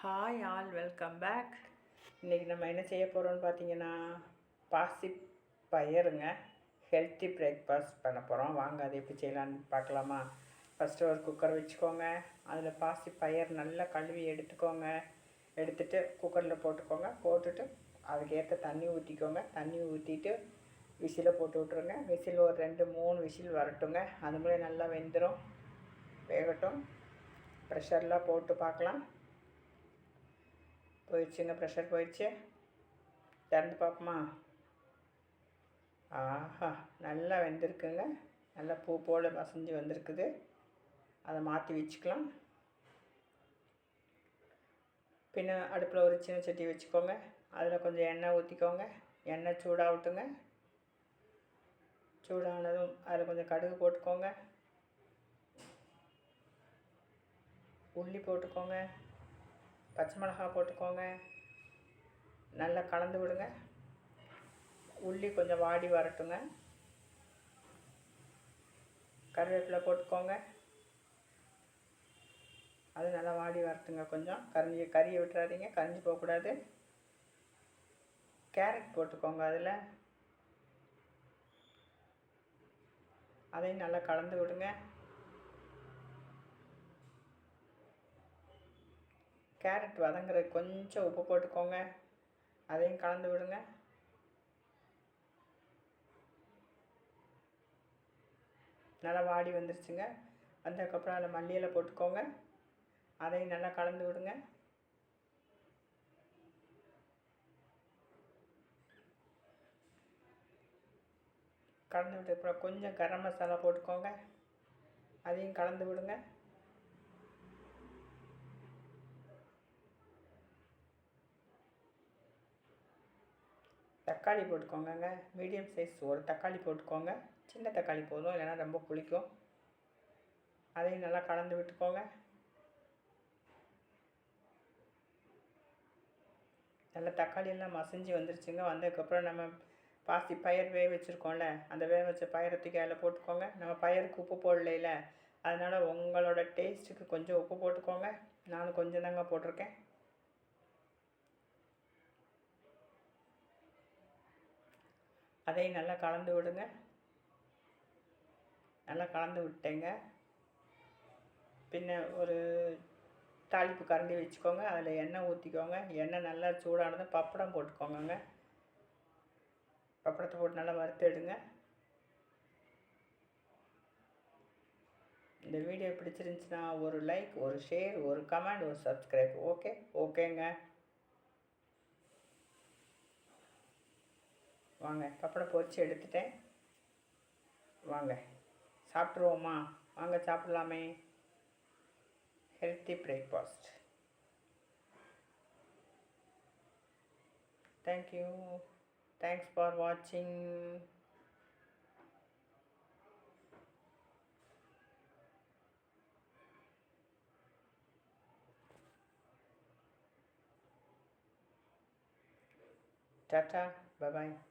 Hi all, welcome back. இன்றைக்கி நம்ம என்ன செய்ய போகிறோம்னு பார்த்தீங்கன்னா, பாசி பயிருங்க ஹெல்த்தி பிரேக்ஃபாஸ்ட் பண்ண போகிறோம். வாங்க அதை எப்படி செய்யலான்னு பார்க்கலாமா? ஃபஸ்ட்டு ஒரு குக்கர் வச்சுக்கோங்க. அதில் பாசி பயிர் நல்லா கழுவி எடுத்துக்கோங்க. எடுத்துகிட்டு குக்கரில் போட்டுக்கோங்க. போட்டுட்டு அதுக்கேற்ற தண்ணி ஊற்றிக்கோங்க. தண்ணி ஊற்றிட்டு விசிலை போட்டு விட்ருங்க. விசில் ஒரு 2-3 விசில் வரட்டுங்க. அதுக்குள்ளே நல்லா வெந்துடும். வேகட்டும். ப்ரெஷர்லாம் போட்டு பார்க்கலாம். போயிடுச்சுங்க, ப்ரெஷர் போயிடுச்சு. திறந்து பார்ப்போமா? ஆஹா, நல்லா வெந்திருக்குங்க. நல்லா பூ போல் மசிஞ்சு வந்திருக்குது. அதை மாற்றி வச்சுக்கலாம். பின்ன அடுப்பில் ஒரு சின்ன சட்டி வச்சுக்கோங்க. அதில் கொஞ்சம் எண்ணெய் ஊற்றிக்கோங்க. எண்ணெய் சூடாகட்டுங்க. சூடானதும் அதில் கொஞ்சம் கடுகு போட்டுக்கோங்க. உள்ளி போட்டுக்கோங்க. பச்சை மிளகாய் போட்டுக்கோங்க. நல்லா கலந்து விடுங்க. உள்ளி கொஞ்சம் வாடி வரட்டுங்க. கருவேப்பிலை போட்டுக்கோங்க. அது நல்லா வாடி வரட்டுங்க. கொஞ்சம் கறியை விட்டுறாதீங்க, கரிஞ்சு போகக்கூடாது. கேரட் போட்டுக்கோங்க. அதில் அதையும் நல்லா கலந்து விடுங்க. கேரட் வதங்குறதுக்கு கொஞ்சம் உப்பு போட்டுக்கோங்க. அதையும் கலந்து விடுங்க. நல்லா வாடி வந்துருச்சுங்க. வந்ததுக்கப்புறம் அதில் மல்லியிலை போட்டுக்கோங்க. அதையும் நல்லா கலந்து விடுங்க. கலந்து விட்டதுக்கப்புறம் கொஞ்சம் கரம் மசாலா போட்டுக்கோங்க. அதையும் கலந்து விடுங்க. தக்காளி போட்டுக்கோங்க. மீடியம் சைஸ் ஒரு தக்காளி போட்டுக்கோங்க. சின்ன தக்காளி போதும், இல்லைன்னா ரொம்ப புளிக்கும். அதையும் நல்லா கலந்து விட்டுக்கோங்க. நல்லா தக்காளியெல்லாம் மசிஞ்சு வந்துருச்சுங்க. வந்ததுக்கப்புறம் நம்ம பாசி பயிர் வேக வச்சுருக்கோம்ல, அந்த வேக வச்ச பயிரை தூக்கி அதில் போட்டுக்கோங்க. நம்ம பயிருக்கு உப்பு போடலைல, அதனால் உங்களோட டேஸ்ட்டுக்கு கொஞ்சம் உப்பு போட்டுக்கோங்க. நானும் கொஞ்சம் தாங்க போட்டிருக்கேன். அதையும் நல்லா கலந்து விடுங்க. நல்லா கலந்து விட்டேங்க. பின்ன ஒரு தாளிப்பு கரண்டி வச்சுக்கோங்க. அதில் எண்ணெய் ஊற்றிக்கோங்க. எண்ணெய் நல்லா சூடானதும் பப்படம் போட்டுக்கோங்க. பப்படத்தை போட்டு நல்லா வறுத்து எடுங்க. இந்த வீடியோ பிடிச்சிருந்துச்சுன்னா ஒரு லைக், ஒரு ஷேர், ஒரு கமெண்ட், ஒரு சப்ஸ்கிரைப். ஓகேங்க. வாங்க, பப்படம் பொரிச்சு எடுத்துட்டேன். வாங்க சாப்பிட்ருவோமா? வாங்க சாப்பிட்லாமே. Healthy breakfast. Thank you. Thanks for வாட்சிங். Tata, bye-bye.